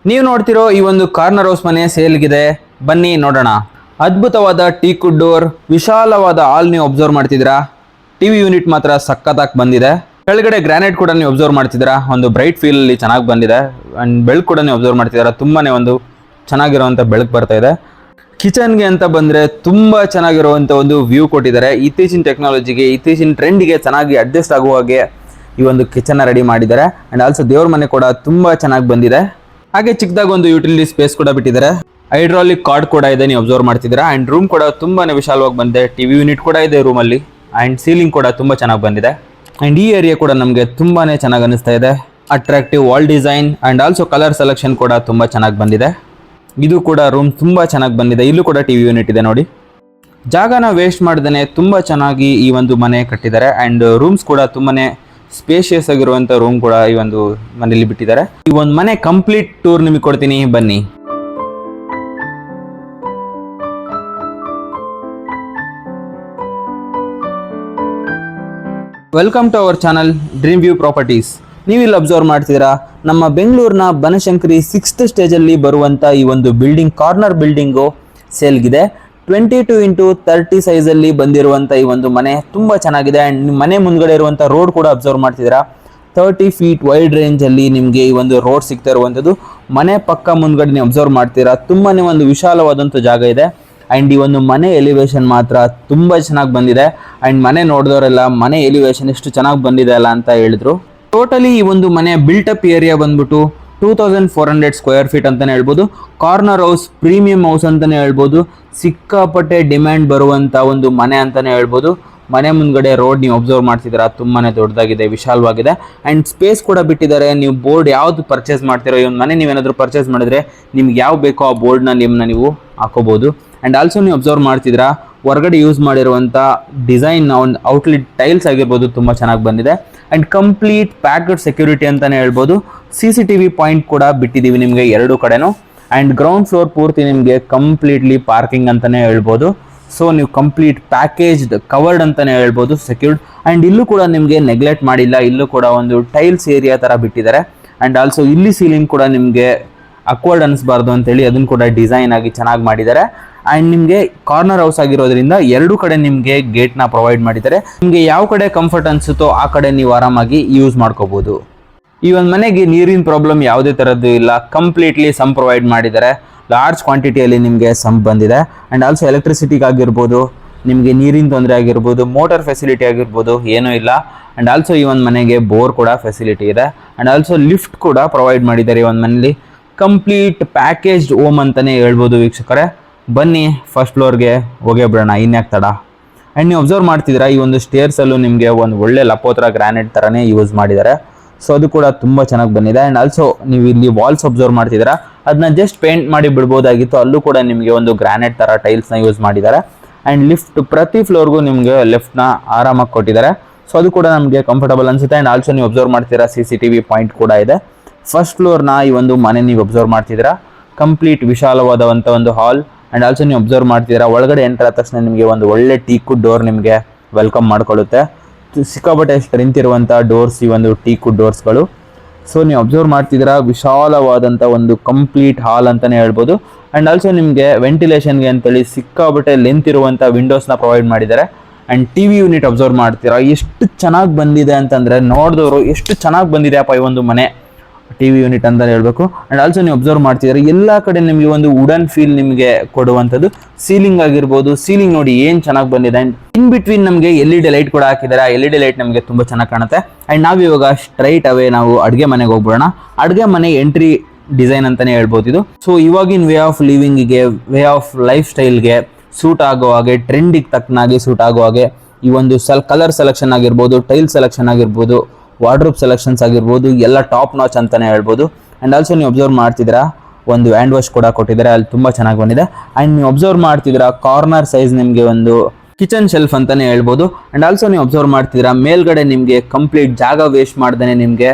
ನೀವು ನೋಡ್ತಿರೋ ಈ ಒಂದು ಕಾರ್ನರ್ ಹೌಸ್ ಮನೆ ಸೇಲ್ಗಿದೆ, ಬನ್ನಿ ನೋಡೋಣ. ಅದ್ಭುತವಾದ ಟೀಕುಡ್ ಡೋರ್, ವಿಶಾಲವಾದ ಹಾಲ್ ನೀವು ಅಬ್ಸರ್ವ್ ಮಾಡ್ತಿದ್ದೀರಾ. ಟಿವಿ ಯೂನಿಟ್ ಮಾತ್ರ ಸಖತ್ತಾಗಿ ಬಂದಿದೆ. ಕೆಳಗಡೆ ಗ್ರಾನೈಟ್ ಕೂಡ ನೀವು ಅಬ್ಸರ್ವ್ ಮಾಡ್ತಿದ್ದೀರಾ, ಒಂದು ಬ್ರೈಟ್ ಫೀಲ್ ಅಲ್ಲಿ ಚೆನ್ನಾಗಿ ಬಂದಿದೆ. ಅಂಡ್ ಬೆಳಕು ಕೂಡ ನೀವು ಅಬ್ಸರ್ವ್ ಮಾಡ್ತಿದ್ದೀರಾ, ತುಂಬಾನೇ ಒಂದು ಚೆನ್ನಾಗಿರುವಂತ ಬೆಳಕು ಬರ್ತಾ ಇದೆ. ಕಿಚನ್ಗೆ ಅಂತ ಬಂದ್ರೆ ತುಂಬಾ ಚೆನ್ನಾಗಿರುವಂತ ಒಂದು ವ್ಯೂ ಕೊಟ್ಟಿದ್ದಾರೆ. ಇತ್ತೀಚಿನ ಟೆಕ್ನಾಲಜಿಗೆ, ಇತ್ತೀಚಿನ ಟ್ರೆಂಡ್ಗೆ ಚೆನ್ನಾಗಿ ಅಡ್ಜಸ್ಟ್ ಆಗುವ ಹಾಗೆ ಈ ಒಂದು ಕಿಚನ್ ರೆಡಿ ಮಾಡಿದ್ದಾರೆ. ಅಂಡ್ ಆಲ್ಸೋ ದೇವ್ರ ಮನೆ ಕೂಡ ತುಂಬಾ ಚೆನ್ನಾಗಿ ಬಂದಿದೆ. ಹಾಗೆ ಚಿಕ್ಕದಾಗಿ ಒಂದು ಯುಟಿಲಿಟಿ ಸ್ಪೇಸ್ ಕೂಡ ಬಿಟ್ಟಿದ್ದಾರೆ. ಹೈಡ್ರಾಲಿಕ್ ಕಾರ್ಡ್ ಕೂಡ ಇದೆ, ನೀವು ಅಬ್ಸರ್ವ್ ಮಾಡ್ತಿದ್ದೀರಾ. ಅಂಡ್ ರೂಮ್ ಕೂಡ ತುಂಬಾನೇ ವಿಶಾಲವಾಗಿ ಬಂದಿದೆ. ಟಿವಿ ಯೂನಿಟ್ ಕೂಡ ಇದೆ ರೂಮ್ ಅಲ್ಲಿ. ಅಂಡ್ ಸೀಲಿಂಗ್ ಕೂಡ ತುಂಬಾ ಚೆನ್ನಾಗಿ ಬಂದಿದೆ. ಅಂಡ್ ಈ ಏರಿಯಾ ಕೂಡ ನಮಗೆ ತುಂಬಾನೇ ಚೆನ್ನಾಗಿ ಅನಿಸ್ತಾ ಇದೆ. Attractive wall design and also colour selection ಕೂಡ ತುಂಬಾ ಚೆನ್ನಾಗಿ ಬಂದಿದೆ. ಇದು ಕೂಡ ರೂಮ್ ತುಂಬಾ ಚೆನ್ನಾಗಿ ಬಂದಿದೆ. ಇಲ್ಲೂ ಕೂಡ ಟಿವಿ ಯೂನಿಟ್ ಇದೆ ನೋಡಿ. ಜಾಗನ ವೇಸ್ಟ್ ಮಾಡ್ದೇನೆ ತುಂಬಾ ಚೆನ್ನಾಗಿ ಈ ಒಂದು ಮನೆ ಕಟ್ಟಿದ್ದಾರೆ. ಅಂಡ್ ರೂಮ್ಸ್ ಕೂಡ ತುಂಬಾನೇ ಸ್ಪೇಷಿಯಸ್ ಆಗಿರುವಂತ ರೂಮ್ ಕೂಡ ಈ ಒಂದು ಮನೆಯಲ್ಲಿ ಬಿಟ್ಟಿದ್ದಾರೆ. ಈ ಒಂದು ಮನೆ ಕಂಪ್ಲೀಟ್ ಟೂರ್ ನಿಮಗೆ ಕೊಡ್ತೀನಿ, ಬನ್ನಿ. Welcome to our channel dream view properties. ನೀವು ಇಲ್ಲಿ ಅಬ್ಸರ್ವ್ ಮಾಡ್ತಿದ್ದೀರಾ, ನಮ್ಮ ಬೆಂಗಳೂರಿನ ಬನಶಂಕರಿ 6th ಸ್ಟೇಜಲ್ಲಿ ಬರುವಂಥ ಈ ಒಂದು ಬಿಲ್ಡಿಂಗ್, ಕಾರ್ನರ್ ಬಿಲ್ಡಿಂಗು ಸೇಲ್ಗಿದೆ. 22x30 ಸೈಜಲ್ಲಿ ಬಂದಿರುವಂಥ ಈ ಒಂದು ಮನೆ ತುಂಬ ಚೆನ್ನಾಗಿದೆ. ಆ್ಯಂಡ್ ಮನೆ ಮುಂದ್ಗಡೆ ಇರುವಂಥ ರೋಡ್ ಕೂಡ ಅಬ್ಸರ್ವ್ ಮಾಡ್ತಿದ್ದೀರಾ. 30 ಫೀಟ್ ವೈಡ್ ರೇಂಜಲ್ಲಿ ನಿಮಗೆ ಈ ಒಂದು ರೋಡ್ ಸಿಗ್ತಾ ಇರುವಂಥದ್ದು. ಮನೆ ಪಕ್ಕ ಮುಂದ್ಗಡೆ ನೀವು ಅಬ್ಸರ್ವ್ ಮಾಡ್ತೀರಾ, ತುಂಬಾ ಒಂದು ವಿಶಾಲವಾದಂಥ ಜಾಗ ಇದೆ. ಆ್ಯಂಡ್ ಈ ಒಂದು ಮನೆ ಎಲಿವೇಶನ್ ಮಾತ್ರ ತುಂಬ ಚೆನ್ನಾಗಿ ಬಂದಿದೆ. ಆ್ಯಂಡ್ ಮನೆ ನೋಡಿದವರೆಲ್ಲ ಮನೆ ಎಲಿವೇಶನ್ ಎಷ್ಟು ಚೆನ್ನಾಗಿ ಬಂದಿದೆ ಅಲ್ಲ ಅಂತ ಹೇಳಿದ್ರು. ಟೋಟಲಿ ಈ ಒಂದು ಮನೆ ಬಿಲ್ಟಪ್ ಏರಿಯಾ ಬಂದ್ಬಿಟ್ಟು 2400 ಸ್ಕ್ವೇರ್ ಫೀಟ್ ಅಂತಲೇ ಹೇಳ್ಬೋದು. ಕಾರ್ನರ್ ಹೌಸ್, ಪ್ರೀಮಿಯಂ ಹೌಸ್ ಅಂತಲೇ ಹೇಳ್ಬೋದು. ಸಿಕ್ಕಾಪಟ್ಟೆ ಡಿಮ್ಯಾಂಡ್ ಬರುವಂಥ ಒಂದು ಮನೆ ಅಂತಲೇ ಹೇಳ್ಬೋದು. ಮನೆ ಮುಂದ್ಗಡೆ ರೋಡ್ ನೀವು ಅಬ್ಸರ್ವ್ ಮಾಡ್ತಿದ್ದೀರಾ, ತುಂಬಾ ದೊಡ್ಡದಾಗಿದೆ, ವಿಶಾಲವಾಗಿದೆ. ಆ್ಯಂಡ್ ಸ್ಪೇಸ್ ಕೂಡ ಬಿಟ್ಟಿದ್ದಾರೆ. ನೀವು ಬೋರ್ಡ್ ಯಾವುದು ಪರ್ಚೇಸ್ ಮಾಡ್ತೀರೋ, ಈ ಒಂದು ಮನೆ ನೀವೇನಾದರೂ ಪರ್ಚೇಸ್ ಮಾಡಿದ್ರೆ ನಿಮ್ಗೆ ಯಾವ ಬೇಕೋ ಆ ಬೋರ್ಡ್ನ ನೀವು ಹಾಕೋಬೋದು. ಆ್ಯಂಡ್ ಆಲ್ಸೋ ನೀವು ಅಬ್ಸರ್ವ್ ಮಾಡ್ತಿದ್ದೀರಾ, ಹೊರಗಡೆ ಯೂಸ್ ಮಾಡಿರುವಂಥ ಡಿಸೈನ್, ಒಂದು ಔಟ್ಲೆಟ್ ಟೈಲ್ಸ್ ಆಗಿರ್ಬೋದು, ತುಂಬ ಚೆನ್ನಾಗಿ ಬಂದಿದೆ. ಆ್ಯಂಡ್ ಕಂಪ್ಲೀಟ್ ಪ್ಯಾಕ್ಡ್ ಸೆಕ್ಯೂರಿಟಿ ಅಂತಲೇ ಹೇಳ್ಬೋದು. CCTV ಪಾಯಿಂಟ್ ಕೂಡ ಬಿಟ್ಟಿದ್ದೀವಿ ನಿಮಗೆ ಎರಡು ಕಡೆನೂ. ಆ್ಯಂಡ್ ಗ್ರೌಂಡ್ ಫ್ಲೋರ್ ಪೂರ್ತಿ ನಿಮಗೆ ಕಂಪ್ಲೀಟ್ಲಿ ಪಾರ್ಕಿಂಗ್ ಅಂತಲೇ ಹೇಳ್ಬೋದು. ಸೊ ನೀವು ಕಂಪ್ಲೀಟ್ ಪ್ಯಾಕೇಜ್ಡ್, ಕವರ್ಡ್ ಅಂತಲೇ ಹೇಳ್ಬೋದು, ಸೆಕ್ಯೂರ್ಡ್. ಆ್ಯಂಡ್ ಇಲ್ಲೂ ಕೂಡ ನಿಮಗೆ ನೆಗ್ಲೆಕ್ಟ್ ಮಾಡಿಲ್ಲ, ಇಲ್ಲೂ ಕೂಡ ಒಂದು ಟೈಲ್ಸ್ ಏರಿಯಾ ಥರ ಬಿಟ್ಟಿದ್ದಾರೆ. ಆ್ಯಂಡ್ ಆಲ್ಸೋ ಇಲ್ಲಿ ಸೀಲಿಂಗ್ ಕೂಡ ನಿಮಗೆ ಅಕ್ವರ್ಡ್ ಅನಿಸ್ಬಾರ್ದು ಅಂತೇಳಿ ಅದನ್ನು ಕೂಡ ಡಿಸೈನ್ ಆಗಿ ಚೆನ್ನಾಗಿ ಮಾಡಿದ್ದಾರೆ. ಆ್ಯಂಡ್ ನಿಮಗೆ ಕಾರ್ನರ್ ಹೌಸ್ ಆಗಿರೋದ್ರಿಂದ ಎರಡು ಕಡೆ ನಿಮಗೆ ಗೇಟ್ನ ಪ್ರೊವೈಡ್ ಮಾಡಿದ್ದಾರೆ. ನಿಮಗೆ ಯಾವ ಕಡೆ ಕಂಫರ್ಟ್ ಅನಿಸುತ್ತೋ ಆ ಕಡೆ ನೀವು ಆರಾಮಾಗಿ ಯೂಸ್ ಮಾಡ್ಕೋಬೋದು. ಈ ಒಂದು ಮನೆಗೆ ನೀರಿನ ಪ್ರಾಬ್ಲಮ್ ಯಾವುದೇ ಥರದ್ದು ಇಲ್ಲ, ಕಂಪ್ಲೀಟ್ಲಿ ಸಮ್ ಪ್ರೊವೈಡ್ ಮಾಡಿದ್ದಾರೆ. ಲಾರ್ಜ್ ಕ್ವಾಂಟಿಟಿಯಲ್ಲಿ ನಿಮಗೆ ಸಮ್ ಬಂದಿದೆ. ಆ್ಯಂಡ್ ಆಲ್ಸೋ ಎಲೆಕ್ಟ್ರಿಸಿಟಿಗಾಗಿರ್ಬೋದು, ನಿಮಗೆ ನೀರಿನ ತೊಂದರೆ ಆಗಿರ್ಬೋದು, ಮೋಟರ್ ಫೆಸಿಲಿಟಿ ಆಗಿರ್ಬೋದು, ಏನೂ ಇಲ್ಲ. ಆ್ಯಂಡ್ ಆಲ್ಸೋ ಈ ಒಂದು ಮನೆಗೆ ಬೋರ್ ಕೂಡ ಫೆಸಿಲಿಟಿ ಇದೆ. ಆ್ಯಂಡ್ ಆಲ್ಸೋ ಲಿಫ್ಟ್ ಕೂಡ ಪ್ರೊವೈಡ್ ಮಾಡಿದ್ದಾರೆ ಈ ಒಂದು ಮನೇಲಿ. ಕಂಪ್ಲೀಟ್ ಪ್ಯಾಕೇಜ್ಡ್ ಹೋಮ್ ಅಂತಲೇ ಹೇಳ್ಬೋದು ವೀಕ್ಷಕರೇ. ಬನ್ನಿ ಫಸ್ಟ್ ಫ್ಲೋರ್ಗೆ ಹೋಗೇ ಬಿಡೋಣ, ಇನ್ಯಾಕೆ ತಡ. ಆ್ಯಂಡ್ ನೀವು ಅಬ್ಸರ್ವ್ ಮಾಡ್ತಿದ್ದೀರಾ, ಈ ಒಂದು ಸ್ಟೇರ್ಸಲ್ಲೂ ನಿಮಗೆ ಒಂದು ಒಳ್ಳೆ ಲಪೋತ್ರ ಗ್ರಾನೈಟ್ ಥರನೇ ಯೂಸ್ ಮಾಡಿದ್ದಾರೆ. ಸೊ ಅದು ಕೂಡ ತುಂಬ ಚೆನ್ನಾಗಿ ಬಂದಿದೆ. ಆ್ಯಂಡ್ ಆಲ್ಸೋ ನೀವು ಇಲ್ಲಿ ವಾಲ್ಸ್ ಅಬ್ಸರ್ವ್ ಮಾಡ್ತಿದ್ದೀರಾ, ಅದನ್ನ ಜಸ್ಟ್ ಪೇಂಟ್ ಮಾಡಿ ಬಿಡ್ಬೋದಾಗಿತ್ತು, ಅಲ್ಲೂ ಕೂಡ ನಿಮಗೆ ಒಂದು ಗ್ರಾನೈಟ್ ಥರ ಟೈಲ್ಸ್ನ ಯೂಸ್ ಮಾಡಿದ್ದಾರೆ. ಆ್ಯಂಡ್ ಲಿಫ್ಟ್ ಪ್ರತಿ ಫ್ಲೋರ್ಗೂ ನಿಮಗೆ ಲಿಫ್ಟ್ನ ಆರಾಮಾಗಿ ಕೊಟ್ಟಿದ್ದಾರೆ. ಸೊ ಅದು ಕೂಡ ನಮಗೆ ಕಂಫರ್ಟಬಲ್ ಅನಿಸುತ್ತೆ. ಆ್ಯಂಡ್ ಆಲ್ಸೋ ನೀವು ಅಬ್ಸರ್ವ್ ಮಾಡ್ತೀರಾ, CCTV ಪಾಯಿಂಟ್ ಕೂಡ ಇದೆ. ಫಸ್ಟ್ ಫ್ಲೋರ್ನ ಈ ಒಂದು ಮನೆ ನೀವು ಅಬ್ಸರ್ವ್ ಮಾಡ್ತಿದ್ದೀರಾ, ಕಂಪ್ಲೀಟ್ ವಿಶಾಲವಾದಂಥ ಒಂದು ಹಾಲ್. ಆ್ಯಂಡ್ ಆಲ್ಸೋ ನೀವು ಅಬ್ಸರ್ವ್ ಮಾಡ್ತಿದ್ದೀರಾ, ಒಳಗಡೆ ಎಂಟರ್ ಆದ ತಕ್ಷಣ ನಿಮಗೆ ಒಂದು ಒಳ್ಳೆ ಟೀಕುಡ್ ಡೋರ್ ನಿಮಗೆ ವೆಲ್ಕಮ್ ಮಾಡ್ಕೊಳ್ಳುತ್ತೆ. ಸಿಕ್ಕಾಪಟ್ಟೆ ಸ್ಟ್ರೆಂತ್ ಇರುವಂಥ ಡೋರ್ಸ್ ಈ ಒಂದು ಟೀಕುಡ್ ಡೋರ್ಸ್ಗಳು. ಸೊ ನೀವು ಅಬ್ಸರ್ವ್ ಮಾಡ್ತಿದ್ದೀರಾ, ವಿಶಾಲವಾದಂಥ ಒಂದು ಕಂಪ್ಲೀಟ್ ಹಾಲ್ ಅಂತಲೇ ಹೇಳ್ಬೋದು. ಆ್ಯಂಡ್ ಆಲ್ಸೋ ನಿಮಗೆ ವೆಂಟಿಲೇಷನ್ಗೆ ಅಂತೇಳಿ ಸಿಕ್ಕಾಪಟ್ಟೆ ಲೆಂತ್ ಇರುವಂಥ ವಿಂಡೋಸ್ನ ಪ್ರೊವೈಡ್ ಮಾಡಿದ್ದಾರೆ. ಆ್ಯಂಡ್ TV ಯೂನಿಟ್ ಅಬ್ಸರ್ವ್ ಮಾಡ್ತೀರಾ, ಎಷ್ಟು ಚೆನ್ನಾಗಿ ಬಂದಿದೆ ಅಂತಂದರೆ ನೋಡಿದವರು ಎಷ್ಟು ಚೆನ್ನಾಗಿ ಬಂದಿದೆ ಅಪ್ಪ ಈ ಒಂದು ಮನೆ, TV ಯೂನಿಟ್ ಅಂತ ಹೇಳ್ಬೇಕು. ಆ್ಯಂಡ್ ಆಲ್ಸೋ ನೀವು ಅಬ್ಸರ್ವ್ ಮಾಡ್ತಿದ್ದಾರೆ, ಎಲ್ಲ ಕಡೆ ನಿಮಗೆ ಒಂದು ವುಡನ್ ಫೀಲ್ ನಿಮಗೆ ಕೊಡುವಂಥದ್ದು. ಸೀಲಿಂಗ್ ಆಗಿರ್ಬೋದು, ಸೀಲಿಂಗ್ ನೋಡಿ ಏನು ಚೆನ್ನಾಗಿ ಬಂದಿದೆ. ಆ್ಯಂಡ್ ಇನ್ ಬಿಟ್ವೀನ್ ನಮಗೆ LED ಲೈಟ್ ಕೂಡ ಹಾಕಿದ್ದಾರೆ. ಆ LED ಲೈಟ್ ನಮಗೆ ತುಂಬ ಚೆನ್ನಾಗಿ ಕಾಣುತ್ತೆ. ಆ್ಯಂಡ್ ನಾವು ಇವಾಗ ಸ್ಟ್ರೈಟ್ ಅವೇ ನಾವು ಅಡುಗೆ ಮನೆಗೆ ಹೋಗ್ಬಿಡೋಣ. ಅಡುಗೆ ಮನೆ ಎಂಟ್ರಿ ಡಿಸೈನ್ ಅಂತಲೇ ಹೇಳ್ಬೋದು ಇದು. ಸೊ ಇವಾಗಿನ ವೇ ಆಫ್ ಲಿವಿಂಗಿಗೆ, ವೇ ಆಫ್ ಲೈಫ್ ಸ್ಟೈಲ್ಗೆ ಸೂಟ್ ಆಗೋ ಹಾಗೆ, ಟ್ರೆಂಡಿಗೆ ತಕ್ಕನಾಗಿ ಸೂಟ್ ಆಗೋ ಹಾಗೆ ಈ ಒಂದು ಕಲರ್ ಸೆಲೆಕ್ಷನ್ ಆಗಿರ್ಬೋದು, ಟೈಲ್ ಸೆಲೆಕ್ಷನ್ ಆಗಿರ್ಬೋದು, ವಾರ್ಡ್ರೋಬ್ ಸೆಲೆಕ್ಷನ್ಸ್ ಆಗಿರ್ಬೋದು, ಎಲ್ಲ ಟಾಪ್ ನಾಚ್ ಅಂತಲೇ ಹೇಳ್ಬೋದು. ಆ್ಯಂಡ್ ಆಲ್ಸೋ ನೀವು ಅಬ್ಸರ್ವ್ ಮಾಡ್ತಿದ್ದೀರಾ, ಒಂದು ಹ್ಯಾಂಡ್ ವಾಶ್ ಕೂಡ ಕೊಟ್ಟಿದ್ದಾರೆ, ಅಲ್ಲಿ ತುಂಬ ಚೆನ್ನಾಗಿ ಬಂದಿದೆ. ಆ್ಯಂಡ್ ನೀವು ಅಬ್ಸರ್ವ್ ಮಾಡ್ತಿದ್ದೀರಾ, ಕಾರ್ನರ್ ಸೈಜ್ ನಿಮಗೆ ಒಂದು ಕಿಚನ್ ಶೆಲ್ಫ್ ಅಂತಲೇ ಹೇಳ್ಬೋದು. ಆ್ಯಂಡ್ ಆಲ್ಸೋ ನೀವು ಅಬ್ಸರ್ವ್ ಮಾಡ್ತಿದ್ದೀರಾ, ಮೇಲ್ಗಡೆ ನಿಮಗೆ ಕಂಪ್ಲೀಟ್ ಜಾಗ ವೇಸ್ಟ್ ಮಾಡ್ದೇ ನಿಮಗೆ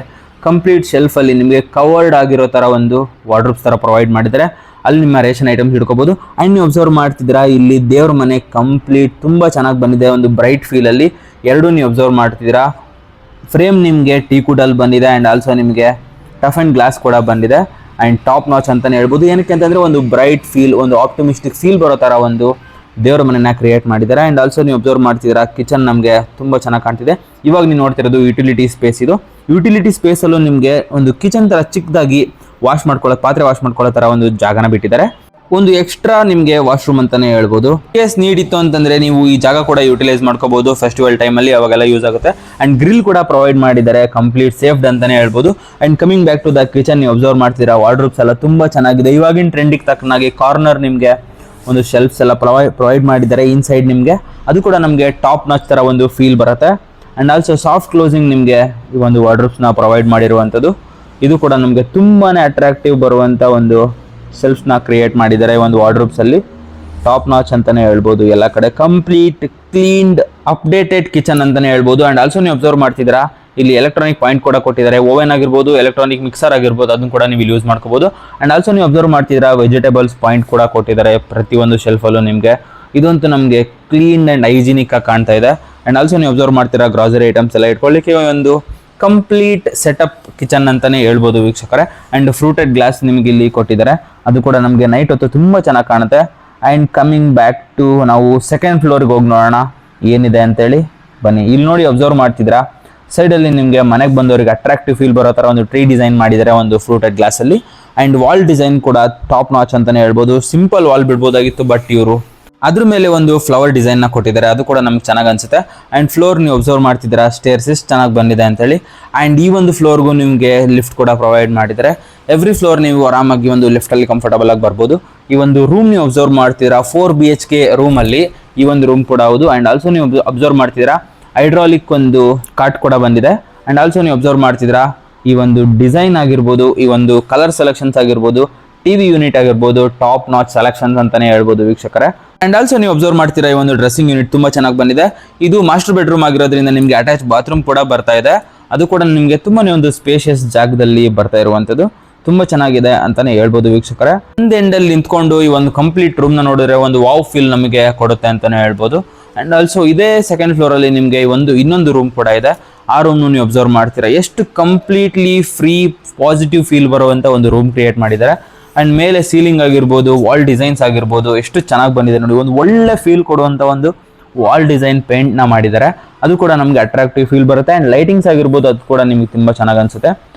ಕಂಪ್ಲೀಟ್ ಶೆಲ್ಫಲ್ಲಿ ನಿಮಗೆ ಕವರ್ಡ್ ಆಗಿರೋ ಥರ ಒಂದು ವಾರ್ಡ್ರೋಬ್ಸ್ ಥರ ಪ್ರೊವೈಡ್ ಮಾಡಿದ್ದಾರೆ. ಅಲ್ಲಿ ನಿಮ್ಮ ರೇಷನ್ ಐಟಮ್ಸ್ ಹಿಡ್ಕೋಬೋದು. ಆ್ಯಂಡ್ ನೀವು ಅಬ್ಸರ್ವ್ ಮಾಡ್ತಿದ್ದೀರಾ, ಇಲ್ಲಿ ದೇವ್ರ ಮನೆ ಕಂಪ್ಲೀಟ್ ತುಂಬ ಚೆನ್ನಾಗಿ ಬಂದಿದೆ, ಒಂದು ಬ್ರೈಟ್ ಫೀಲಲ್ಲಿ. ಎರಡೂ ನೀವು ಅಬ್ಸರ್ವ್ ಮಾಡ್ತಿದ್ದೀರಾ. ಫ್ರೇಮ್ ನಿಮಗೆ ಟೀಕುಡಲ್ಲಿ ಬಂದಿದೆ. ಆ್ಯಂಡ್ ಆಲ್ಸೋ ನಿಮಗೆ ಟಫ್ ಆ್ಯಂಡ್ ಗ್ಲಾಸ್ ಕೂಡ ಬಂದಿದೆ. ಆ್ಯಂಡ್ ಟಾಪ್ ನಾಚ್ ಅಂತಲೇ ಹೇಳ್ಬೋದು. ಏನಕ್ಕೆ ಅಂತಂದರೆ ಒಂದು ಬ್ರೈಟ್ ಫೀಲ್, ಒಂದು ಆಪ್ಟಿಮಿಸ್ಟಿಕ್ ಫೀಲ್ ಬರೋ ಥರ ಒಂದು ದೇವರ ಮನೆಯನ್ನ ಕ್ರಿಯೇಟ್ ಮಾಡಿದ್ದಾರೆ. ಆ್ಯಂಡ್ ಆಲ್ಸೋ ನೀವು ಅಬ್ಸರ್ವ್ ಮಾಡ್ತಿದ್ದೀರಾ ಕಿಚನ್ ನಮಗೆ ತುಂಬ ಚೆನ್ನಾಗಿ ಕಾಣ್ತಿದೆ. ಇವಾಗ ನೀವು ನೋಡ್ತಿರೋದು ಯುಟಿಲಿಟಿ ಸ್ಪೇಸ್. ಇದು ಯುಟಿಲಿಟಿ ಸ್ಪೇಸಲ್ಲೂ ನಿಮಗೆ ಒಂದು ಕಿಚನ್ ಥರ ಚಿಕ್ಕದಾಗಿ ಪಾತ್ರೆ ವಾಶ್ ಮಾಡ್ಕೊಳ್ಳೋ ಥರ ಒಂದು ಜಾಗನ ಬಿಟ್ಟಿದ್ದಾರೆ. ಒಂದು ಎಕ್ಸ್ಟ್ರಾ ನಿಮಗೆ ವಾಶ್ರೂಮ್ ಅಂತಲೇ ಹೇಳ್ಬೋದು. ಕೇಸ್ ನೀಡ್ ಇತ್ತು ಅಂತಂದರೆ ನೀವು ಈ ಜಾಗ ಕೂಡ ಯುಟಿಲೈಸ್ ಮಾಡ್ಕೋಬೋದು ಫೆಸ್ಟಿವಲ್ ಟೈಮಲ್ಲಿ, ಅವಾಗೆಲ್ಲ ಯೂಸ್ ಆಗುತ್ತೆ. ಆ್ಯಂಡ್ ಗ್ರಿಲ್ ಕೂಡ ಪ್ರೊವೈಡ್ ಮಾಡಿದ್ದಾರೆ, ಕಂಪ್ಲೀಟ್ ಸೇಫ್ಡ್ ಅಂತಲೇ ಹೇಳ್ಬೋದು. And coming back to the kitchen, ನೀವು ಅಬ್ಸರ್ವ್ ಮಾಡ್ತೀರಾ ವಾರ್ಡ್ರೋಬ್ಸ್ ಎಲ್ಲ ತುಂಬ ಚೆನ್ನಾಗಿದೆ. ಇವಾಗಿನ ಟ್ರೆಂಡಿಗೆ ತಕ್ಕನಾಗಿ ಕಾರ್ನರ್ ನಿಮಗೆ ಒಂದು ಶೆಲ್ಫ್ಸ್ ಎಲ್ಲ ಪ್ರೊವೈಡ್ ಮಾಡಿದ್ದಾರೆ. ಇನ್ಸೈಡ್ ನಿಮಗೆ ಅದು ಕೂಡ ನಮಗೆ ಟಾಪ್ ನಾಚ್ ಥರ ಒಂದು ಫೀಲ್ ಬರುತ್ತೆ. ಆ್ಯಂಡ್ ಆಲ್ಸೋ ಸಾಫ್ಟ್ ಕ್ಲೋಸಿಂಗ್ ನಿಮಗೆ ಈ ಒಂದು ವಾರ್ಡ್ರೋಬ್ಸ್ನ ಪ್ರೊವೈಡ್ ಮಾಡಿರುವಂಥದ್ದು. ಇದು ಕೂಡ ನಮಗೆ ತುಂಬಾ ಅಟ್ರಾಕ್ಟಿವ್ ಬರುವಂಥ ಒಂದು ಸೆಲ್ಫ್ನ ಕ್ರಿಯೇಟ್ ಮಾಡಿದ್ದಾರೆ ಒಂದು ವಾರ್ಡ್ರೋಬ್ಸಲ್ಲಿ. ಟಾಪ್ ನಾಚ್ ಅಂತಲೇ ಹೇಳ್ಬೋದು. ಎಲ್ಲ ಕಡೆ ಕಂಪ್ಲೀಟ್ ಕ್ಲೀನ್ಡ್ ಅಪ್ಡೇಟೆಡ್ ಕಿಚನ್ ಅಂತಲೇ ಹೇಳ್ಬೋದು. ಆ್ಯಂಡ್ ಆಲ್ಸೋ ನೀವು ಅಬ್ಸರ್ವ್ ಮಾಡ್ತಿದ್ದೀರಾ ಇಲ್ಲಿ ಎಲೆಕ್ಟ್ರಾನಿಕ್ ಪಾಯಿಂಟ್ ಕೂಡ ಕೊಟ್ಟಿದ್ದಾರೆ. ಓವೆನ್ ಆಗಿರ್ಬೋದು, ಎಲೆಕ್ಟ್ರಾನಿಕ್ ಮಿಕ್ಸರ್ ಆಗಿರ್ಬೋದು, ಅದನ್ನು ಕೂಡ ನೀವು ಇಲ್ಲಿ ಯೂಸ್ ಮಾಡ್ಕೋಬೋದು. ಆ್ಯಂಡ್ ಆಲ್ಸೋ ನೀವು ಅಬ್ಸರ್ವ್ ಮಾಡ್ತಿದ್ದೀರಾ ವೆಜಿಟೇಬಲ್ಸ್ ಪಾಯಿಂಟ್ ಕೂಡ ಕೊಟ್ಟಿದ್ದಾರೆ ಪ್ರತಿಯೊಂದು ಶೆಲ್ಫಲ್ಲೂ ನಿಮಗೆ. ಇದಂತೂ ನಮಗೆ ಕ್ಲೀನ್ ಆ್ಯಂಡ್ ಹೈಜಿನಿಕ್ ಆಗಿ ಕಾಣ್ತಾ ಇದೆ. ಆ್ಯಂಡ್ ಆಲ್ಸೋ ನೀವು ಅಬ್ಸರ್ವ್ ಮಾಡ್ತೀರಾ ಗ್ರಾಸರಿ ಐಟಮ್ಸ್ ಎಲ್ಲ ಇಟ್ಕೊಳ್ಳಿಕ್ಕೆ ಒಂದು ಕಂಪ್ಲೀಟ್ ಸೆಟಪ್ ಕಿಚನ್ ಅಂತಲೇ ಹೇಳ್ಬೋದು ವೀಕ್ಷಕರೇ. ಆ್ಯಂಡ್ ಫ್ರೂಟೆಡ್ ಗ್ಲಾಸ್ ನಿಮಗೆ ಇಲ್ಲಿ ಕೊಟ್ಟಿದ್ದಾರೆ, ಅದು ಕೂಡ ನಮಗೆ ನೈಟ್ ಹೊತ್ತು ತುಂಬ ಚೆನ್ನಾಗಿ ಕಾಣುತ್ತೆ. ಆ್ಯಂಡ್ ಕಮಿಂಗ್ ಬ್ಯಾಕ್ ಟು ನಾವು ಸೆಕೆಂಡ್ ಫ್ಲೋರ್ಗೆ ಹೋಗಿ ನೋಡೋಣ ಏನಿದೆ ಅಂತೇಳಿ. ಬನ್ನಿ, ಇಲ್ಲಿ ನೋಡಿ ಅಬ್ಸರ್ವ್ ಮಾಡ್ತಿದ್ದೀರಾ ಸೈಡಲ್ಲಿ ನಿಮಗೆ ಮನೆಗೆ ಬಂದವರಿಗೆ ಅಟ್ರಾಕ್ಟಿವ್ ಫೀಲ್ ಬರೋ ಥರ ಒಂದು ಟ್ರೀ ಡಿಸೈನ್ ಮಾಡಿದ್ದಾರೆ ಒಂದು ಫ್ರೂಟೆಡ್ ಗ್ಲಾಸಲ್ಲಿ. ಆ್ಯಂಡ್ ವಾಲ್ ಡಿಸೈನ್ ಕೂಡ ಟಾಪ್ ನಾಚ್ ಅಂತಲೇ ಹೇಳ್ಬೋದು. ಸಿಂಪಲ್ ವಾಲ್ ಬಿಡ್ಬೋದಾಗಿತ್ತು, ಬಟ್ ಇವರು ಅದ್ರ ಮೇಲೆ ಒಂದು ಫ್ಲವರ್ ಡಿಸೈನ್ನ ಕೊಟ್ಟಿದ್ದಾರೆ, ಅದು ಕೂಡ ನಮ್ಗೆ ಚೆನ್ನಾಗಿ ಅನಿಸುತ್ತೆ. ಆ್ಯಂಡ್ ಫ್ಲೋರ್ ನೀವು ಅಬ್ಸರ್ವ್ ಮಾಡ್ತಿದ್ದೀರಾ ಸ್ಟೇರ್ಸ್ ಎಷ್ಟು ಚೆನ್ನಾಗಿ ಬಂದಿದೆ ಅಂತೇಳಿ. ಆ್ಯಂಡ್ ಈ ಒಂದು ಫ್ಲೋರ್ಗೂ ನಿಮಗೆ ಲಿಫ್ಟ್ ಕೂಡ ಪ್ರೊವೈಡ್ ಮಾಡಿದ್ದಾರೆ. ಎವ್ರಿ ಫ್ಲೋರ್ ನೀವು ಆರಾಮಾಗಿ ಒಂದು ಲಿಫ್ಟಲ್ಲಿ ಕಂಫರ್ಟಬಲ್ ಆಗಿ ಬರ್ಬೋದು. ಈ ಒಂದು ರೂಮ್ ನೀವು ಅಬ್ಸರ್ವ್ ಮಾಡ್ತೀರಾ 4 BHK ರೂಮಲ್ಲಿ ಈ ಒಂದು ರೂಮ್ ಕೂಡ ಹೌದು. ಆ್ಯಂಡ್ ಆಲ್ಸೋ ನೀವು ಅಬ್ಸರ್ವ್ ಮಾಡ್ತಿದ್ದೀರಾ ಹೈಡ್ರಾಲಿಕ್ ಒಂದು ಕಾಟ್ ಕೂಡ ಬಂದಿದೆ. ಆ್ಯಂಡ್ ಆಲ್ಸೋ ನೀವು ಅಬ್ಸರ್ವ್ ಮಾಡ್ತಿದ್ದೀರಾ ಈ ಒಂದು ಡಿಸೈನ್ ಆಗಿರ್ಬೋದು, ಈ ಒಂದು ಕಲರ್ ಸೆಲೆಕ್ಷನ್ಸ್ ಆಗಿರ್ಬೋದು, ಟಿವಿ ಯೂನಿಟ್ ಆಗಿರ್ಬೋದು, ಟಾಪ್ ನಾಚ್ ಸೆಲೆಕ್ಷನ್ಸ್ ಅಂತಾನೆ ಹೇಳ್ಬೋದು ವೀಕ್ಷಕರೇ. ಅಂಡ್ ಆಲ್ಸೋ ನೀವು ಅಬ್ಸರ್ವ್ ಮಾಡ್ತೀರಾ ಈ ಒಂದು ಡ್ರೆಸ್ಸಿಂಗ್ ಯೂನಿಟ್ ತುಂಬಾ ಚೆನ್ನಾಗಿ ಬಂದಿದೆ. ಇದು ಮಾಸ್ಟರ್ ಬೆಡ್ರೂಮ್ ಆಗಿರೋದ್ರಿಂದ ನಿಮಗೆ ಅಟ್ಯಾಚ್ ಬಾತ್ರೂಮ್ ಕೂಡ ಬರ್ತಾ ಇದೆ. ಅದು ಕೂಡ ನಿಮಗೆ ತುಂಬಾನೇ ಒಂದು ಸ್ಪೇಷಿಯಸ್ ಜಾಗದಲ್ಲಿ ಬರ್ತಾ ಇರುವಂಥದ್ದು, ತುಂಬಾ ಚೆನ್ನಾಗಿದೆ ಅಂತಾನೆ ಹೇಳ್ಬೋದು ವೀಕ್ಷಕರೇ. ಒಂದು ಎಂಡಲ್ಲಿ ನಿಂತ್ಕೊಂಡು ಈ ಒಂದು ಕಂಪ್ಲೀಟ್ ರೂಮ್ ನ ನೋಡಿದ್ರೆ ಒಂದು ವಾವ್ ಫೀಲ್ ನಮಗೆ ಕೊಡುತ್ತೆ ಅಂತಾನೆ ಹೇಳ್ಬೋದು. ಅಂಡ್ ಆಲ್ಸೋ ಇದೇ ಸೆಕೆಂಡ್ ಫ್ಲೋರ್ ಅಲ್ಲಿ ನಿಮಗೆ ಇನ್ನೊಂದು ರೂಮ್ ಕೂಡ ಇದೆ. ಆ ರೂಮ್ ನೀವು ಅಬ್ಸರ್ವ್ ಮಾಡ್ತೀರಾ ಎಷ್ಟು ಕಂಪ್ಲೀಟ್ಲಿ ಫ್ರೀ ಪಾಸಿಟಿವ್ ಫೀಲ್ ಬರುವಂತ ಒಂದು ರೂಮ್ ಕ್ರಿಯೇಟ್ ಮಾಡಿದ್ದಾರೆ. ಅಂಡ್ ಮೇಲೆ ಸೀಲಿಂಗ್ ಆಗಿರ್ಬೋದು, ವಾಲ್ ಡಿಸೈನ್ಸ್ ಆಗಿರ್ಬೋದು ಎಷ್ಟು ಚೆನ್ನಾಗಿ ಬಂದಿದೆ ನೋಡಿ. ಒಂದು ಒಳ್ಳೆ ಫೀಲ್ ಕೊಡುವಂತ ಒಂದು ವಾಲ್ ಡಿಸೈನ್ ಪೇಂಟ್ ನ ಮಾಡಿದ್ದಾರೆ, ಅದು ಕೂಡ ನಮಗೆ ಅಟ್ರಾಕ್ಟಿವ್ ಫೀಲ್ ಬರುತ್ತೆ. ಅಂಡ್ ಲೈಟಿಂಗ್ಸ್ ಆಗಿರ್ಬೋದು ಅದು ಕೂಡ ನಿಮಗೆ ತುಂಬಾ ಚೆನ್ನಾಗಿ ಅನ್ಸುತ್ತೆ.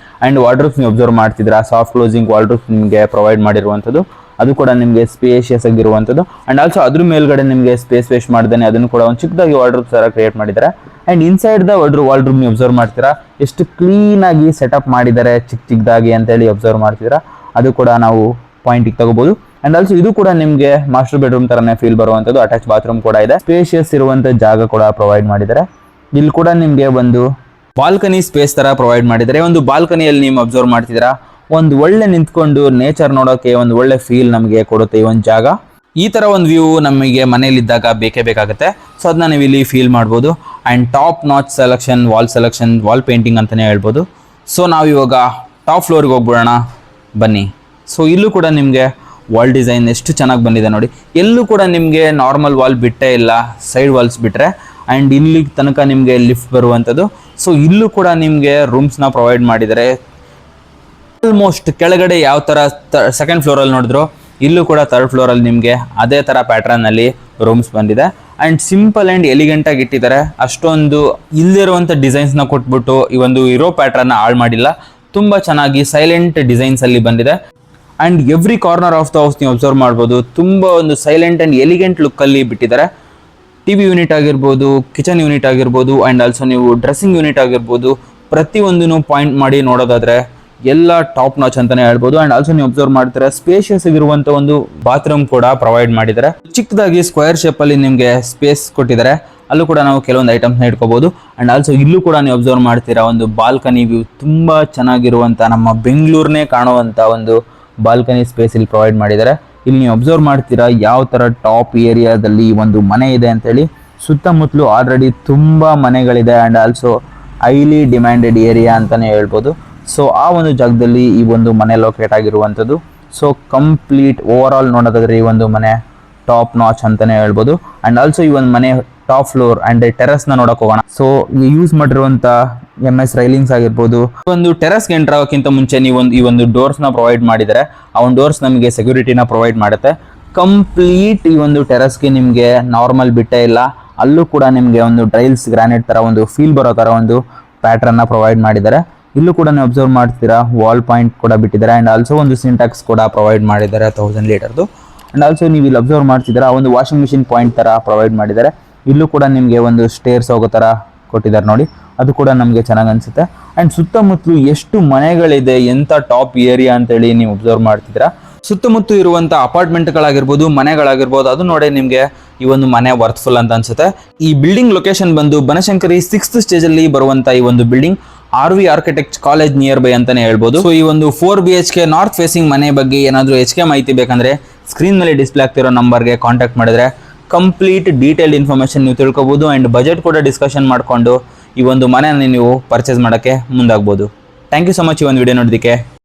ಅಂಡ್ ವಾರ್ಡ್ರೋಬ್ಸ್ ನೀವು ಅಬ್ಸರ್ವ್ ಮಾಡ್ತಿದ್ದೀರಾ ಸಾಫ್ಟ್ ಕ್ಲೋಸಿಂಗ್ ವಾರ್ಡ್ರೋಬ್ಸ್ ನಿಮಗೆ ಪ್ರೊವೈಡ್ ಮಾಡಿರುವಂಥದ್ದು, ಅದು ಕೂಡ ನಿಮಗೆ ಸ್ಪೇಷಿಯಸ್ ಆಗಿರುವಂಥದ್ದು. ಅಂಡ್ ಆಲ್ಸೋ ಅದ್ರ ಮೇಲ್ಗಡೆ ನಿಮಗೆ ಸ್ಪೇಸ್ ವೇಸ್ಟ್ ಮಾಡ್ದೇನೆ ಅದನ್ನು ಕೂಡ ಒಂದು ಚಿಕ್ಕದಾಗಿ ವಾರ್ಡ್ರೋಬ್ಸ್ ತರ ಕ್ರಿಯೇಟ್ ಮಾಡಿದ್ದಾರೆ. ಅಂಡ್ ಇನ್ಸೈಡ್ ದ ವಾರ್ಡ್ರೋಬ್ ನೀವು ಅಬ್ಸರ್ವ್ ಮಾಡ್ತೀರಾ ಎಷ್ಟು ಕ್ಲೀನ್ ಆಗಿ ಸೆಟಪ್ ಮಾಡಿದ್ದಾರೆ ಚಿಕ್ಕದಾಗಿ ಅಂತ ಹೇಳಿ ಅಬ್ಸರ್ವ್ ಮಾಡ್ತಿದ್ದೀರಾ. ಅದು ಕೂಡ ನಾವು ಪಾಯಿಂಟಿಗೆ ತಗೋಬಹುದು. ಅಂಡ್ ಆಲ್ಸೋ ಇದು ಕೂಡ ನಿಮಗೆ ಮಾಸ್ಟರ್ ಬೆಡ್ರೂಮ್ ತರನೇ ಫೀಲ್ ಬರುವಂಥದ್ದು. ಅಟ್ಯಾಚ್ ಬಾತ್ರೂಮ್ ಕೂಡ ಇದೆ, ಸ್ಪೇಷಿಯಸ್ ಇರುವಂತ ಜಾಗ ಕೂಡ ಪ್ರೊವೈಡ್ ಮಾಡಿದ್ದಾರೆ. ಇಲ್ಲಿ ಕೂಡ ನಿಮಗೆ ಒಂದು ಬಾಲ್ಕನಿ ಸ್ಪೇಸ್ ತರ ಪ್ರೊವೈಡ್ ಮಾಡಿದ್ದಾರೆ. ಒಂದು ಬಾಲ್ಕನಿಯಲ್ಲಿ ನೀವು ಅಬ್ಸರ್ವ್ ಮಾಡ್ತಿದ್ದೀರಾ ಒಂದು ಒಳ್ಳೆ ನಿಂತ್ಕೊಂಡು ನೇಚರ್ ನೋಡೋಕೆ ಒಂದು ಒಳ್ಳೆ ಫೀಲ್ ನಮಗೆ ಕೊಡುತ್ತೆ ಈ ಒಂದು ಜಾಗ. ಈ ತರ ಒಂದು ವ್ಯೂ ನಮಗೆ ಮನೆಯಲ್ಲಿದ್ದಾಗ ಬೇಕೇ ಬೇಕಾಗುತ್ತೆ. ಸೊ ಅದನ್ನ ನೀವು ಇಲ್ಲಿ ಫೀಲ್ ಮಾಡ್ಬೋದು. And top notch selection, wall painting ಅಂತಾನೆ ಹೇಳ್ಬೋದು. ಸೊ ನಾವು ಇವಾಗ ಟಾಪ್ ಫ್ಲೋರ್ಗೆ ಹೋಗ್ಬಿಡೋಣ ಬನ್ನಿ. ಸೊ ಇಲ್ಲೂ ಕೂಡ ನಿಮಗೆ ವಾಲ್ ಡಿಸೈನ್ ಎಷ್ಟು ಚೆನ್ನಾಗಿ ಬಂದಿದೆ ನೋಡಿ. ಎಲ್ಲೂ ಕೂಡ ನಿಮಗೆ ನಾರ್ಮಲ್ ವಾಲ್ ಬಿಟ್ಟೇ ಇಲ್ಲ, ಸೈಡ್ ವಾಲ್ಸ್ ಬಿಟ್ಟರೆ. ಆ್ಯಂಡ್ ಇಲ್ಲಿ ತನಕ ನಿಮಗೆ ಲಿಫ್ಟ್ ಬರುವಂಥದ್ದು. ಸೊ ಇಲ್ಲೂ ಕೂಡ ನಿಮಗೆ ರೂಮ್ಸ್ನ ಪ್ರೊವೈಡ್ ಮಾಡಿದ್ದಾರೆ. ಆಲ್ಮೋಸ್ಟ್ ಕೆಳಗಡೆ ಯಾವ ಥರ ಸೆಕೆಂಡ್ ಫ್ಲೋರಲ್ಲಿ ನೋಡಿದ್ರು ಇಲ್ಲೂ ಕೂಡ ಥರ್ಡ್ ಫ್ಲೋರಲ್ಲಿ ನಿಮಗೆ ಅದೇ ಥರ ಪ್ಯಾಟ್ರನ್ನಲ್ಲಿ ರೂಮ್ಸ್ ಬಂದಿದೆ. ಆ್ಯಂಡ್ ಸಿಂಪಲ್ ಆ್ಯಂಡ್ ಎಲಿಗೆಂಟಾಗಿ ಇಟ್ಟಿದ್ದಾರೆ. ಅಷ್ಟೊಂದು ಇಲ್ಲಿರುವಂಥ ಡಿಸೈನ್ಸ್ನ ಕೊಟ್ಬಿಟ್ಟು ಈ ಒಂದು ಇರೋ ಪ್ಯಾಟ್ರನ್ನ ಹಾಳು ಮಾಡಿಲ್ಲ. ತುಂಬ ಚೆನ್ನಾಗಿ ಸೈಲೆಂಟ್ ಡಿಸೈನ್ಸಲ್ಲಿ ಬಂದಿದೆ. And every corner of the house ನೀವು ಅಬ್ಸರ್ವ್ ಮಾಡ್ಬೋದು, ತುಂಬ ಒಂದು ಸೈಲೆಂಟ್ ಆ್ಯಂಡ್ ಎಲಿಗೆಂಟ್ ಲುಕ್ಕಲ್ಲಿ ಬಿಟ್ಟಿದ್ದಾರೆ. ಟಿವಿ ಯೂನಿಟ್ ಆಗಿರ್ಬೋದು, ಕಿಚನ್ ಯೂನಿಟ್ ಆಗಿರ್ಬೋದು, ಆ್ಯಂಡ್ ಆಲ್ಸೋ ನೀವು ಡ್ರೆಸ್ಸಿಂಗ್ ಯೂನಿಟ್ ಆಗಿರ್ಬೋದು, ಪ್ರತಿಯೊಂದನ್ನು ಪಾಯಿಂಟ್ ಮಾಡಿ ನೋಡೋದಾದರೆ ಎಲ್ಲ ಟಾಪ್ ನಾಚ್ ಅಂತಾನೆ ಹೇಳ್ಬೋದು. ಆ್ಯಂಡ್ ಆಲ್ಸೋ ನೀವು ಅಬ್ಸರ್ವ್ ಮಾಡ್ತಾರೆ ಸ್ಪೇಷಿಯಸ್ ಆಗಿರುವಂಥ ಒಂದು ಬಾತ್ರೂಮ್ ಕೂಡ ಪ್ರೊವೈಡ್ ಮಾಡಿದ್ದಾರೆ. ಚಿಕ್ಕದಾಗಿ ಸ್ಕ್ವೇರ್ ಶೇಪಲ್ಲಿ ನಿಮಗೆ ಸ್ಪೇಸ್ ಕೊಟ್ಟಿದ್ದಾರೆ, ಅಲ್ಲೂ ಕೂಡ ನಾವು ಕೆಲವೊಂದು ಐಟಮ್ಸ್ನ ಇಟ್ಕೋಬಹುದು. ಆ್ಯಂಡ್ ಆಲ್ಸೋ ಇಲ್ಲೂ ಕೂಡ ನೀವು ಅಬ್ಸರ್ವ್ ಮಾಡ್ತೀರಾ ಒಂದು ಬಾಲ್ಕನಿ ವ್ಯೂ ತುಂಬ ಚೆನ್ನಾಗಿರುವಂಥ ನಮ್ಮ ಬೆಂಗಳೂರನ್ನೇ ಕಾಣುವಂಥ ಒಂದು ಬಾಲ್ಕನಿ ಸ್ಪೇಸ್ ಇಲ್ಲಿ ಪ್ರೊವೈಡ್ ಮಾಡಿದ್ದಾರೆ. ಇಲ್ಲಿ ನೀವು ಅಬ್ಸರ್ವ್ ಮಾಡ್ತೀರಾ ಯಾವ ಥರ ಟಾಪ್ ಏರಿಯಾದಲ್ಲಿ ಒಂದು ಮನೆ ಇದೆ ಅಂತೇಳಿ. ಸುತ್ತಮುತ್ತಲು ಆಲ್ರೆಡಿ ತುಂಬ ಮನೆಗಳಿದೆ. And also highly demanded area ಅಂತಲೇ ಹೇಳ್ಬೋದು. ಸೊ ಆ ಒಂದು ಜಾಗದಲ್ಲಿ ಈ ಒಂದು ಮನೆ ಲೊಕೇಟ್ ಆಗಿರುವಂಥದ್ದು. ಸೊ ಕಂಪ್ಲೀಟ್ ಓವರ್ ಆಲ್ ನೋಡೋದಾದ್ರೆ ಈ ಒಂದು ಮನೆ ಟಾಪ್ ನಾಚ್ ಅಂತಲೇ ಹೇಳ್ಬೋದು. ಆ್ಯಂಡ್ ಆಲ್ಸೋ ಈ ಒಂದು ಮನೆ ಟಾಪ್ ಫ್ಲೋರ್ ಅಂಡ್ ಟೆರಸ್ ನ ನೋಡಕ್ ಹೋಗೋಣ. ಸೊ ಯೂಸ್ ಮಾಡಿರುವಂತ MS ರೈಲಿಂಗ್ಸ್ ಆಗಿರ್ಬೋದು. ಒಂದು ಟೆರಸ್ಗೆ ಎಂಟರ್ ಆಗೋಕ್ಕಿಂತ ಮುಂಚೆ ಈ ಒಂದು ಡೋರ್ಸ್ ನ ಪ್ರೊವೈಡ್ ಮಾಡಿದರೆ ಆ ಒಂದು ಡೋರ್ಸ್ ನಮಗೆ ಸೆಕ್ಯೂರಿಟಿನ ಪ್ರೊವೈಡ್ ಮಾಡುತ್ತೆ. ಕಂಪ್ಲೀಟ್ ಈ ಒಂದು ಟೆರಸ್ಗೆ ನಿಮಗೆ ನಾರ್ಮಲ್ ಬಿಟ್ಟೇ ಇಲ್ಲ, ಅಲ್ಲೂ ಕೂಡ ನಿಮಗೆ ಒಂದು ಟೈಲ್ಸ್ ಗ್ರಾನೈಟ್ ತರ ಒಂದು ಫೀಲ್ ಬರೋ ತರ ಒಂದು ಪ್ಯಾಟರ್ನ್ ನ ಪ್ರೊವೈಡ್ ಮಾಡಿದ್ದಾರೆ. ಇಲ್ಲೂ ಕೂಡ ನೀವು ಅಬ್ಸರ್ವ್ ಮಾಡ್ತೀರಾ ವಾಲ್ ಪಾಯಿಂಟ್ ಕೂಡ ಬಿಟ್ಟಿದ್ದಾರೆ ಅಂಡ್ ಆಲ್ಸೋ ಒಂದು ಸಿಂಟ್ಯಾಕ್ಸ್ ಕೂಡ ಪ್ರೊವೈಡ್ ಮಾಡಿದ್ದಾರೆ 1000 ಲೀಟರ್ದು. ಅಂಡ್ ಆಲ್ಸೋ ನೀವು ಇಲ್ಲಿ ಅಬ್ಸರ್ವ್ ಮಾಡ್ತಿದ್ದೀರಾ ಒಂದು ವಾಷಿಂಗ್ ಮಿಷಿನ್ ಪಾಯಿಂಟ್ ತರ ಪ್ರೊವೈಡ್ ಮಾಡಿದ್ದಾರೆ. ಇಲ್ಲೂ ಕೂಡ ನಿಮಗೆ ಒಂದು ಸ್ಟೇರ್ಸ್ ಹೋಗೋ ತರ ಕೊಟ್ಟಿದ್ದಾರೆ ನೋಡಿ, ಅದು ಕೂಡ ನಮಗೆ ಚೆನ್ನಾಗಿ ಅನ್ಸುತ್ತೆ. ಅಂಡ್ ಸುತ್ತಮುತ್ತಲು ಎಷ್ಟು ಮನೆಗಳಿದೆ, ಎಂತ ಟಾಪ್ ಏರಿಯಾ ಅಂತೇಳಿ ನೀವು ಅಬ್ಸರ್ವ್ ಮಾಡ್ತಿದ್ದೀರಾ. ಸುತ್ತಮುತ್ತ ಇರುವಂತ ಅಪಾರ್ಟ್ಮೆಂಟ್ಗಳಾಗಿರ್ಬೋದು, ಮನೆಗಳಾಗಿರ್ಬೋದು, ಅದು ನೋಡಿ ನಿಮಗೆ ಈ ಒಂದು ಮನೆ ವರ್ತ್ಫುಲ್ ಅಂತ ಅನ್ಸುತ್ತೆ. ಈ ಬಿಲ್ಡಿಂಗ್ ಲೊಕೇಶನ್ ಬಂದು ಬನಶಂಕರಿ 6th ಸ್ಟೇಜ್ ಅಲ್ಲಿ ಬರುವಂತ ಈ ಒಂದು building RV architect college near by ಅಂತಾನೆ ಹೇಳ್ಬೋದು. ಸೊ ಈ ಒಂದು 4 BHK ನಾರ್ತ್ ಫೇಸಿಂಗ್ ಮನೆ ಬಗ್ಗೆ ಏನಾದರೂ HK ಮಾಹಿತಿ ಬೇಕಂದ್ರೆ ಸ್ಕ್ರೀನ್ ಮೇಲೆ ಡಿಸ್ಪ್ಲೇ ಆಗ್ತಿರೋ ನಂಬರ್ಗೆ ಕಾಂಟ್ಯಾಕ್ಟ್ ಮಾಡಿದ್ರೆ ಕಂಪ್ಲೀಟ್ ಡೀಟೇಲ್ಡ್ ಇನ್ಫಾರ್ಮೇಶನ್ ನೀವು ತಿಳ್ಕೊಬೋದು ಅಂಡ್ ಬಜೆಟ್ ಕೂಡ ಡಿಸ್ಕಷನ್ ಮಾಡಿಕೊಂಡು ಈ ಒಂದು ಮನೆಯನ್ನು ನೀವು ಪರ್ಚೇಸ್ ಮಾಡೋಕ್ಕೆ ಮುಂದಾಗ್ಬೋದು. ಥ್ಯಾಂಕ್ ಯು ಸೊ ಮಚ್ ಈ ಒಂದು ವಿಡಿಯೋ ನೋಡೋದಕ್ಕೆ.